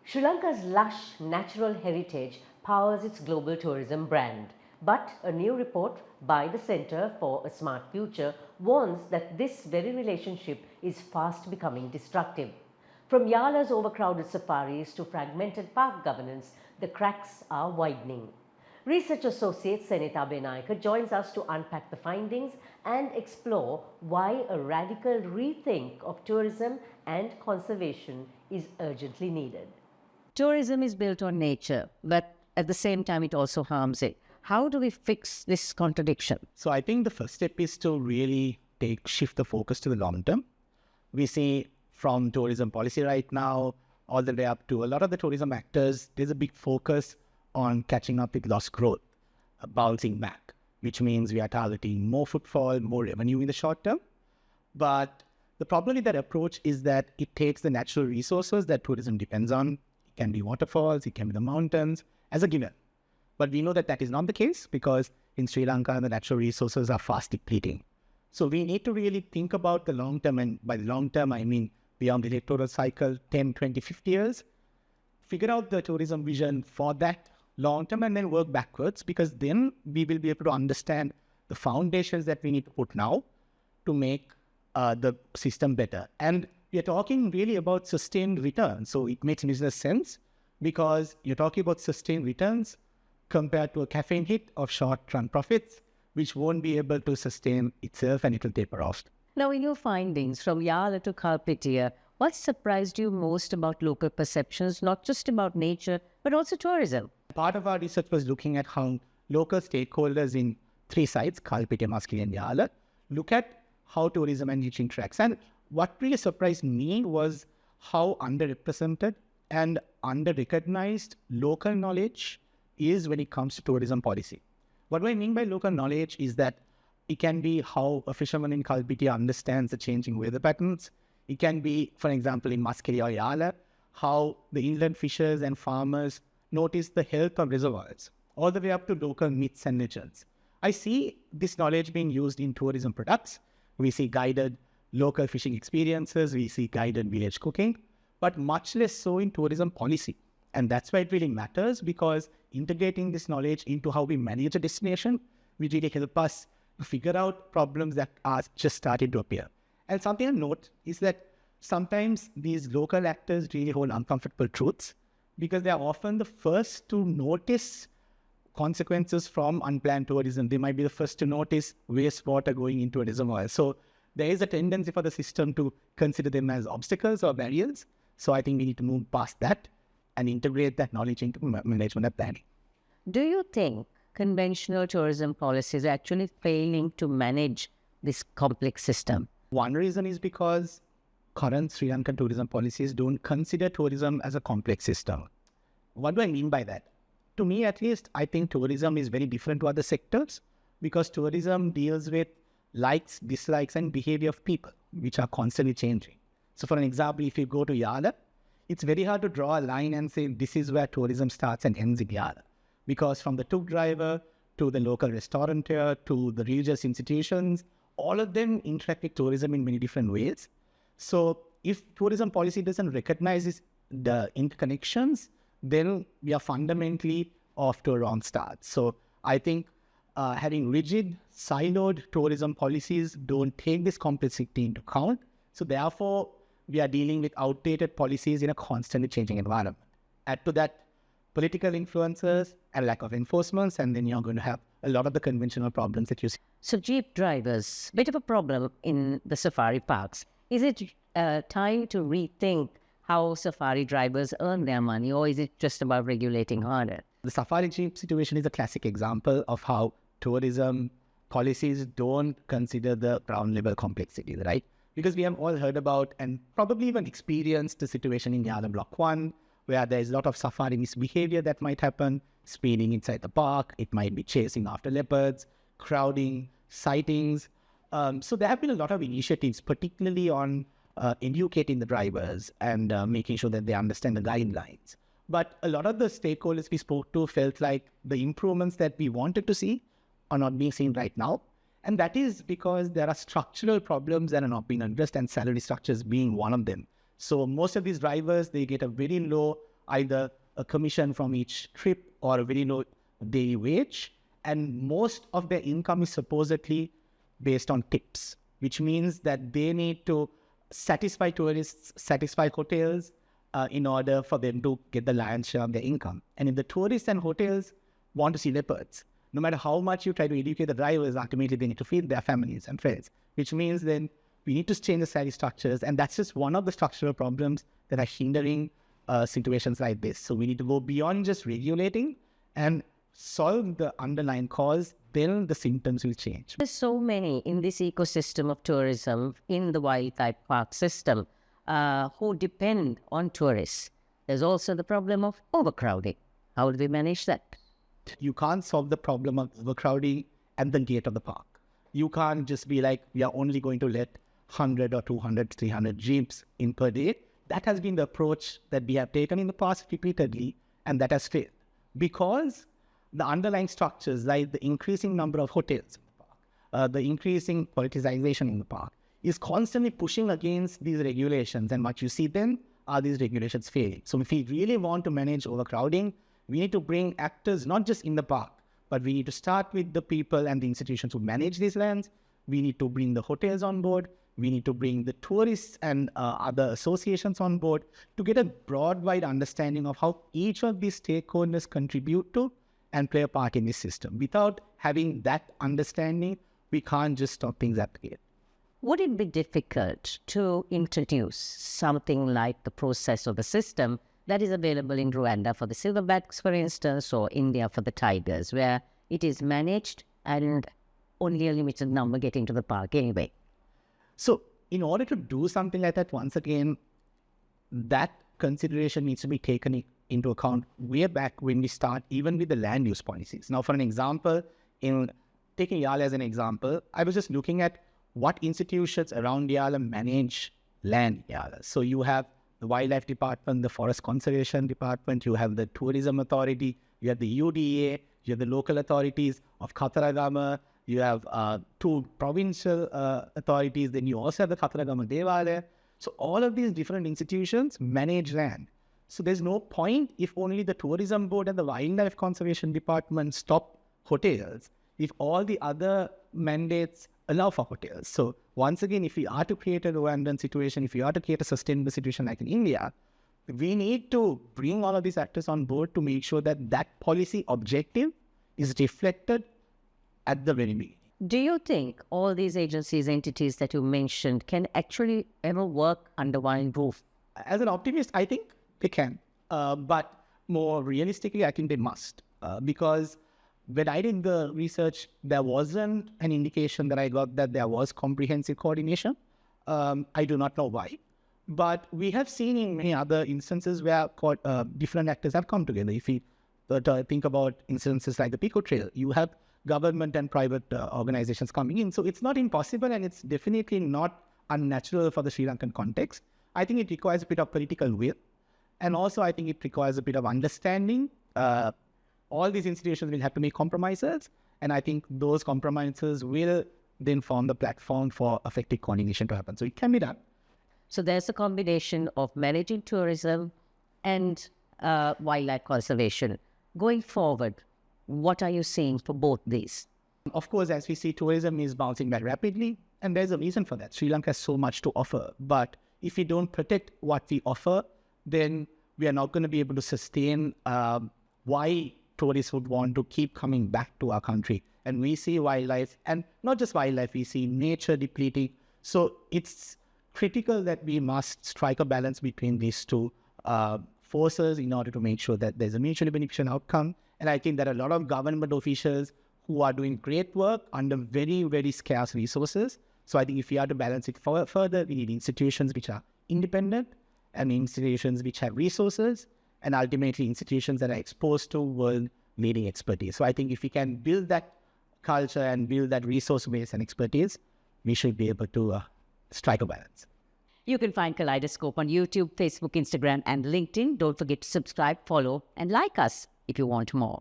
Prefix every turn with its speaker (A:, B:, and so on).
A: Sri Lanka's lush natural heritage powers its global tourism brand. But a new report by the Centre for a Smart Future warns that this very relationship is fast becoming destructive. From Yala's overcrowded safaris to fragmented park governance, the cracks are widening. Research associate Senith Abeyanayake joins us to unpack the findings and explore why a radical rethink of tourism and conservation is urgently needed.
B: Tourism is built on nature, but at the same time, it also harms it. How do we fix this contradiction?
C: So I think the first step is to really shift the focus to the long term. We see from tourism policy right now, all the way up to a lot of the tourism actors, there's a big focus on catching up with lost growth, bouncing back, which means we are targeting more footfall, more revenue in the short term. But the problem with that approach is that it takes the natural resources that tourism depends on. It can be waterfalls, it can be the mountains, as a given. But we know that that is not the case because in Sri Lanka, the natural resources are fast depleting. So we need to really think about the long term, and by the long term, I mean beyond the electoral cycle, 10, 20, 50 years, figure out the tourism vision for that long term and then work backwards, because then we will be able to understand the foundations that we need to put now to make the system better. And we are talking really about sustained returns. So it makes business sense because you're talking about sustained returns compared to a caffeine hit of short-run profits, which won't be able to sustain itself and it will taper off.
B: Now, in your findings from Yala to Kalpitiya, what surprised you most about local perceptions, not just about nature, but also tourism?
C: Part of our research was looking at how local stakeholders in three sites, Kalpitiya, Maskili and Yala, look at how tourism and nature interacts. And what really surprised me was how underrepresented and under-recognized local knowledge is when it comes to tourism policy. What do I mean by local knowledge is that it can be how a fisherman in Kalpitiya understands the changing weather patterns. It can be, for example, in Maskili or Yala, how the inland fishers and farmers notice the health of reservoirs, all the way up to local myths and legends. I see this knowledge being used in tourism products. We see guided local fishing experiences, we see guided village cooking, but much less so in tourism policy. And that's why it really matters, because integrating this knowledge into how we manage a destination will really help us to figure out problems that are just starting to appear. And something to note is that sometimes these local actors really hold uncomfortable truths because they are often the first to notice consequences from unplanned tourism. They might be the first to notice wastewater going into a reservoir. So there is a tendency for the system to consider them as obstacles or barriers. So I think we need to move past that and integrate that knowledge into management and planning.
B: Do you think conventional tourism policies are actually failing to manage this complex system?
C: One reason is because current Sri Lankan tourism policies don't consider tourism as a complex system. What do I mean by that? To me, at least, I think tourism is very different to other sectors because tourism deals with likes, dislikes, and behavior of people, which are constantly changing. So for an example, if you go to Yala, it's very hard to draw a line and say this is where tourism starts and ends in Yala. Because from the tuk driver to the local restaurateur to the religious institutions, all of them interact with tourism in many different ways. So if tourism policy doesn't recognize the interconnections, then we are fundamentally off to a wrong start. So I think having rigid, siloed tourism policies don't take this complexity into account. So therefore, we are dealing with outdated policies in a constantly changing environment. Add to that political influences and lack of enforcements, and then you're going to have a lot of the conventional problems that you see.
B: So jeep drivers, bit of a problem in the safari parks. Is it time to rethink how safari drivers earn their money, or is it just about regulating harder?
C: The safari jeep situation is a classic example of how tourism policies don't consider the ground level complexities, right? Because we have all heard about and probably even experienced the situation in Yala Block 1, where there's a lot of safari misbehavior that might happen, speeding inside the park, it might be chasing after leopards, crowding, sightings. So there have been a lot of initiatives, particularly on educating the drivers and making sure that they understand the guidelines. But a lot of the stakeholders we spoke to felt like the improvements that we wanted to see are not being seen right now. And that is because there are structural problems that are not being addressed, and salary structures being one of them. So most of these drivers, they get a very low, either a commission from each trip or a very low daily wage. And most of their income is supposedly based on tips, which means that they need to satisfy tourists, satisfy hotels in order for them to get the lion's share of their income. And if the tourists and hotels want to see leopards, no matter how much you try to educate the drivers, ultimately they need to feed their families and friends, which means then we need to change the salary structures. And that's just one of the structural problems that are hindering situations like this. So we need to go beyond just regulating and solve the underlying cause, then the symptoms will change.
B: There's so many in this ecosystem of tourism, in the wildlife park system, who depend on tourists. There's also the problem of overcrowding. How do we manage that?
C: You can't solve the problem of overcrowding at the gate of the park. You can't just be like, we are only going to let 100 or 200, 300 jeeps in per day. That has been the approach that we have taken in the past repeatedly, and that has failed. Because the underlying structures, like the increasing number of hotels in the park, the increasing politicization in the park, is constantly pushing against these regulations. And what you see then are these regulations failing. So if we really want to manage overcrowding, we need to bring actors not just in the park, but we need to start with the people and the institutions who manage these lands. We need to bring the hotels on board. We need to bring the tourists and other associations on board to get a broad, wide understanding of how each of these stakeholders contribute to and play a part in this system. Without having that understanding, we can't just stop things at the gate.
B: Would it be difficult to introduce something like the process or the system that is available in Rwanda for the silverbacks, for instance, or India for the tigers, where it is managed and only a limited number get into the park anyway?
C: So in order to do something like that, once again, that consideration needs to be taken into account way back when we start, even with the land use policies. Now, for an example, in taking Yala as an example, I was just looking at what institutions around Yala manage land in Yala. So you have the Wildlife Department, the Forest Conservation Department, you have the Tourism Authority, you have the UDA, you have the local authorities of Katharagama, you have 2 provincial authorities, then you also have the Katharagama Devalaya. So all of these different institutions manage land. So there's no point if only the Tourism Board and the Wildlife Conservation Department stop hotels, if all the other mandates allow for hotels. So once again, if we are to create a Rwandan situation, if we are to create a sustainable situation like in India, we need to bring all of these actors on board to make sure that that policy objective is reflected at the very beginning.
B: Do you think all these agencies, entities that you mentioned can actually ever work under one roof?
C: As an optimist, I think they can. But more realistically, I think they must. Because when I did the research, there wasn't an indication that I got that there was comprehensive coordination. I do not know why. But we have seen in many other instances where different actors have come together. If we think about instances like the Pico Trail, you have government and private organizations coming in. So it's not impossible, and it's definitely not unnatural for the Sri Lankan context. I think it requires a bit of political will. And also, I think it requires a bit of understanding. All these institutions will have to make compromises. And I think those compromises will then form the platform for effective coordination to happen. So it can be done.
B: So there's a combination of managing tourism and wildlife conservation. Going forward, what are you seeing for both these?
C: Of course, as we see, tourism is bouncing back rapidly, and there's a reason for that. Sri Lanka has so much to offer, but if we don't protect what we offer, then we are not going to be able to sustain why tourists would want to keep coming back to our country. And we see wildlife, and not just wildlife, we see nature depleting. So it's critical that we must strike a balance between these two forces in order to make sure that there's a mutually beneficial outcome. And I think there are a lot of government officials who are doing great work under very, very scarce resources. So I think if we are to balance it further, we need institutions which are independent and institutions which have resources, and ultimately institutions that are exposed to world-leading expertise. So I think if we can build that culture and build that resource base and expertise, we should be able to strike a balance.
B: You can find Kaleidoscope on YouTube, Facebook, Instagram, and LinkedIn. Don't forget to subscribe, follow, and like us if you want more.